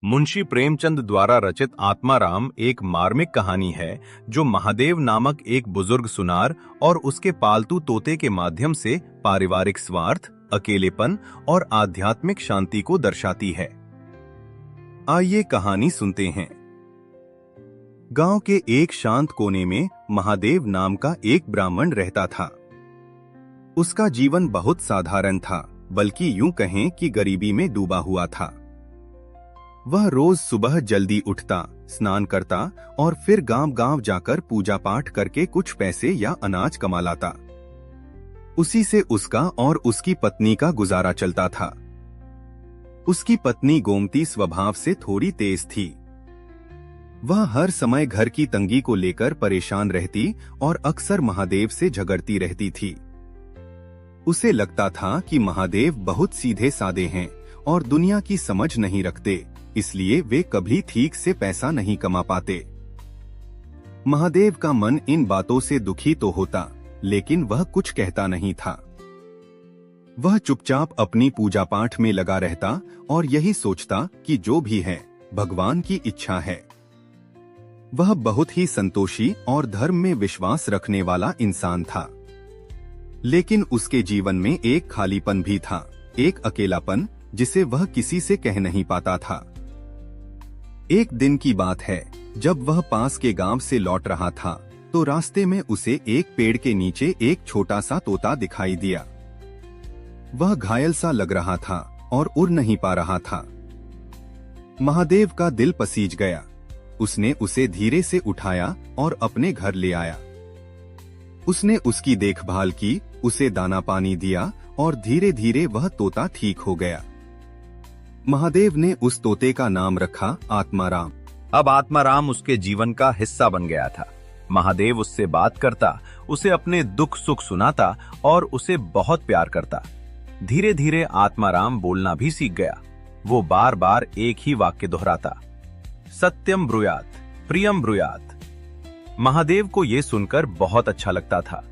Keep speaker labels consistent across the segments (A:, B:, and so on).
A: मुंशी प्रेमचंद द्वारा रचित आत्माराम एक मार्मिक कहानी है जो महादेव नामक एक बुजुर्ग सुनार और उसके पालतू तोते के माध्यम से पारिवारिक स्वार्थ, अकेलेपन और आध्यात्मिक शांति को दर्शाती है। आइए कहानी सुनते हैं। गांव के एक शांत कोने में महादेव नाम का एक ब्राह्मण रहता था। उसका जीवन बहुत साधारण था, बल्कि यूं कहें कि गरीबी में डूबा हुआ था। वह रोज सुबह जल्दी उठता, स्नान करता और फिर गांव-गांव जाकर पूजा पाठ करके कुछ पैसे या अनाज कमा लाता। उसी से उसका और उसकी पत्नी का गुजारा चलता था। उसकी पत्नी गोमती स्वभाव से थोड़ी तेज थी। वह हर समय घर की तंगी को लेकर परेशान रहती और अक्सर महादेव से झगड़ती रहती थी। उसे लगता था कि महादेव बहुत सीधे सादे हैं और दुनिया की समझ नहीं रखते, इसलिए वे कभी ठीक से पैसा नहीं कमा पाते। महादेव का मन इन बातों से दुखी तो होता, लेकिन वह कुछ कहता नहीं था। वह चुपचाप अपनी पूजा पाठ में लगा रहता और यही सोचता कि जो भी है भगवान की इच्छा है। वह बहुत ही संतोषी और धर्म में विश्वास रखने वाला इंसान था। लेकिन उसके जीवन में एक खालीपन भी था, एक अकेलापन जिसे वह किसी से कह नहीं पाता था। एक दिन की बात है, जब वह पास के गांव से लौट रहा था तो रास्ते में उसे एक पेड़ के नीचे एक छोटा सा तोता दिखाई दिया। वह घायल सा लग रहा था और उड़ नहीं पा रहा था। महादेव का दिल पसीज गया। उसने उसे धीरे से उठाया और अपने घर ले आया। उसने उसकी देखभाल की, उसे दाना पानी दिया और धीरे धीरे वह तोता ठीक हो गया। महादेव ने उस तोते का नाम रखा आत्माराम।
B: अब आत्माराम उसके जीवन का हिस्सा बन गया था। महादेव उससे बात करता, उसे अपने दुख सुख सुनाता और उसे बहुत प्यार करता। धीरे धीरे आत्माराम बोलना भी सीख गया। वो बार बार एक ही वाक्य दोहराता, सत्यम ब्रूयात, प्रियम ब्रूयात। महादेव को ये सुनकर बहुत अच्छा लगता था।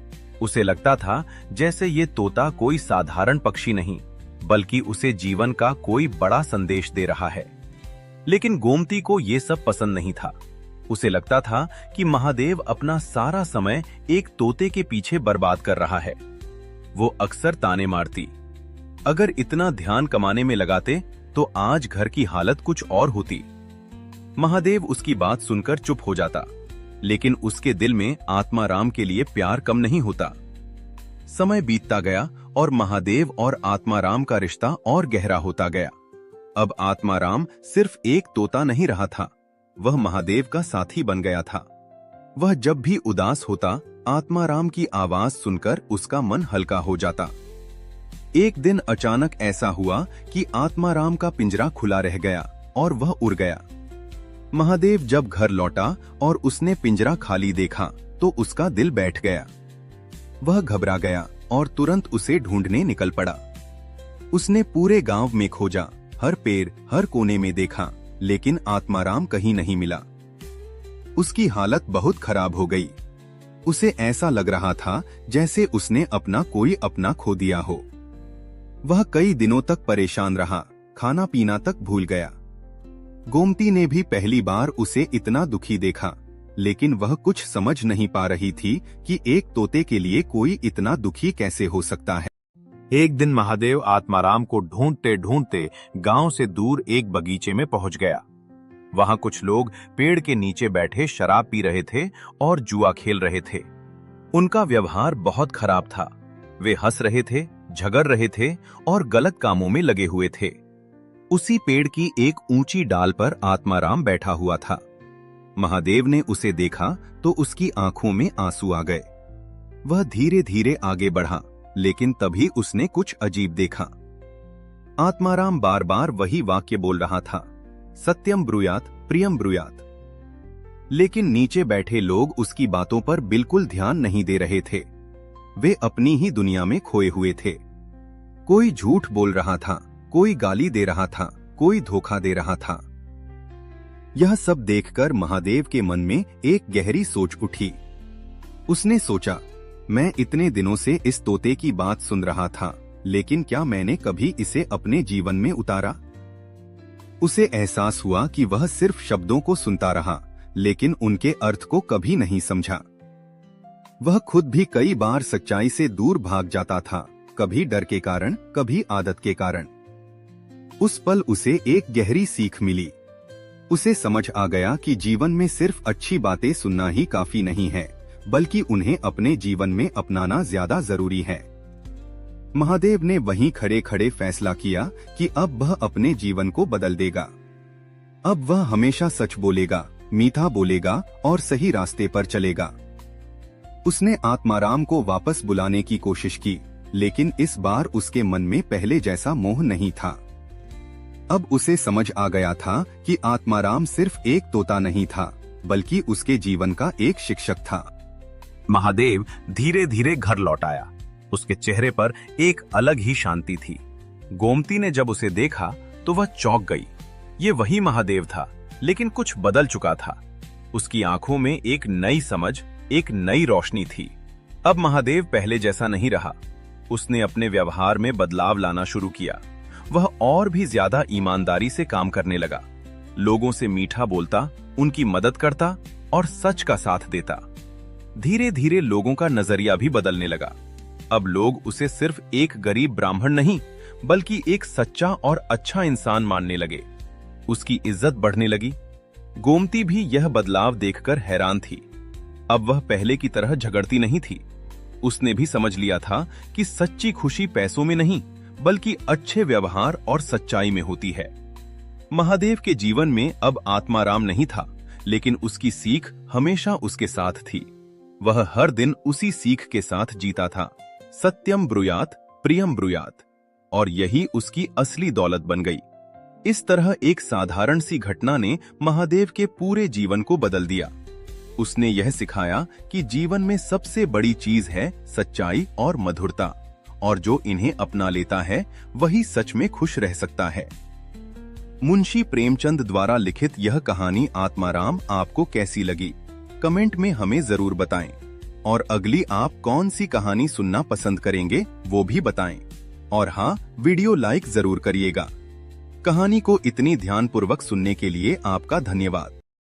B: उसे लगता था जैसे ये तोता कोई साधारण पक्षी नहीं, बल्कि उसे जीवन का कोई बड़ा संदेश दे रहा है। लेकिन गोमती को ये सब पसंद नहीं था। उसे लगता था कि महादेव अपना सारा समय एक तोते के पीछे बर्बाद कर रहा है। वो अक्सर ताने मारती, अगर इतना ध्यान कमाने में लगाते तो आज घर की हालत कुछ और होती। महादेव उसकी बात सुनकर चुप हो जाता, लेकिन उसके दिल में आत्माराम के लिए प्यार कम नहीं होता। समय बीतता गया और महादेव और आत्माराम का रिश्ता और गहरा होता गया। अब आत्माराम सिर्फ एक तोता नहीं रहा था, वह महादेव का साथी बन गया था। वह जब भी उदास होता, आत्माराम की आवाज सुनकर उसका मन हल्का हो जाता। एक दिन अचानक ऐसा हुआ कि आत्माराम का पिंजरा खुला रह गया और वह उड़ गया। महादेव जब घर लौटा और उसने पिंजरा खाली देखा तो उसका दिल बैठ गया। वह घबरा गया और तुरंत उसे ढूंढने निकल पड़ा। उसने पूरे गांव में खोजा, हर पेड़, हर कोने में देखा, लेकिन आत्माराम कहीं नहीं मिला। उसकी हालत बहुत खराब हो गई। उसे ऐसा लग रहा था जैसे उसने अपना कोई अपना खो दिया हो। वह कई दिनों तक परेशान रहा, खाना पीना तक भूल गया। गोमती ने भी पहली बार उसे इतना दुखी देखा, लेकिन वह कुछ समझ नहीं पा रही थी कि एक तोते के लिए कोई इतना दुखी कैसे हो सकता है।
A: एक दिन महादेव आत्माराम को ढूंढते ढूंढते गांव से दूर एक बगीचे में पहुंच गया। वहां कुछ लोग पेड़ के नीचे बैठे शराब पी रहे थे और जुआ खेल रहे थे। उनका व्यवहार बहुत खराब था। वे हंस रहे थे, झगड़ रहे थे और गलत कामों में लगे हुए थे। उसी पेड़ की एक ऊंची डाल पर आत्माराम बैठा हुआ था। महादेव ने उसे देखा तो उसकी आंखों में आंसू आ गए। वह धीरे धीरे आगे बढ़ा, लेकिन तभी उसने कुछ अजीब देखा। आत्माराम बार बार वही वाक्य बोल रहा था, सत्यम ब्रूयात, प्रियम ब्रूयात। लेकिन नीचे बैठे लोग उसकी बातों पर बिल्कुल ध्यान नहीं दे रहे थे। वे अपनी ही दुनिया में खोए हुए थे। कोई झूठ बोल रहा था, कोई गाली दे रहा था, कोई धोखा दे रहा था। यह सब देखकर महादेव के मन में एक गहरी सोच उठी। उसने सोचा, मैं इतने दिनों से इस तोते की बात सुन रहा था, लेकिन क्या मैंने कभी इसे अपने जीवन में उतारा?
C: उसे एहसास हुआ कि वह सिर्फ शब्दों को सुनता रहा, लेकिन उनके अर्थ को कभी नहीं समझा। वह खुद भी कई बार सच्चाई से दूर भाग जाता था, कभी डर के कारण, कभी आदत के कारण। उस पल उसे एक गहरी सीख मिली। उसे समझ आ गया कि जीवन में सिर्फ अच्छी बातें सुनना ही काफी नहीं है, बल्कि उन्हें अपने जीवन में अपनाना ज्यादा जरूरी है। महादेव ने वहीं खड़े खड़े फैसला किया कि अब वह अपने जीवन को बदल देगा। अब वह हमेशा सच बोलेगा, मीठा बोलेगा और सही रास्ते पर चलेगा। उसने आत्माराम को वापस बुलाने की कोशिश की, लेकिन इस बार उसके मन में पहले जैसा मोह नहीं था। अब उसे समझ आ गया था कि आत्माराम सिर्फ एक तोता नहीं था, बल्कि उसके जीवन का एक शिक्षक था।
B: महादेव धीरे धीरे घर लौट आया। उसके चेहरे पर एक अलग ही शांति थी। गोमती ने जब उसे देखा तो वह चौंक गई। ये वही महादेव था, लेकिन कुछ बदल चुका था। उसकी आंखों में एक नई समझ, एक नई रोशनी थी। अब महादेव पहले जैसा नहीं रहा। उसने अपने व्यवहार में बदलाव लाना शुरू किया। वह और भी ज्यादा ईमानदारी से काम करने लगा। लोगों से मीठा बोलता, उनकी मदद करता और सच का साथ देता। धीरे धीरे लोगों का नजरिया भी बदलने लगा। अब लोग उसे सिर्फ एक गरीब ब्राह्मण नहीं, बल्कि एक सच्चा और अच्छा इंसान मानने लगे। उसकी इज्जत बढ़ने लगी। गोमती भी यह बदलाव देखकर हैरान थी। अब वह पहले की तरह झगड़ती नहीं थी। उसने भी समझ लिया था कि सच्ची खुशी पैसों में नहीं, बल्कि अच्छे व्यवहार और सच्चाई में होती है। महादेव के जीवन में अब आत्माराम नहीं था, लेकिन उसकी सीख हमेशा उसके साथ थी। वह हर दिन उसी सीख के साथ जीता था, सत्यम ब्रूयात प्रियम ब्रूयात, और यही उसकी असली दौलत बन गई। इस तरह एक साधारण सी घटना ने महादेव के पूरे जीवन को बदल दिया। उसने यह सिखाया कि जीवन में सबसे बड़ी चीज है सच्चाई और मधुरता, और जो इन्हें अपना लेता है वही सच में खुश रह सकता है। मुंशी प्रेमचंद द्वारा लिखित यह कहानी आत्माराम आपको कैसी लगी? कमेंट में हमें जरूर बताएं। और अगली आप कौन सी कहानी सुनना पसंद करेंगे वो भी बताएं। और हाँ, वीडियो लाइक जरूर करिएगा। कहानी को इतनी ध्यानपूर्वक सुनने के लिए आपका धन्यवाद।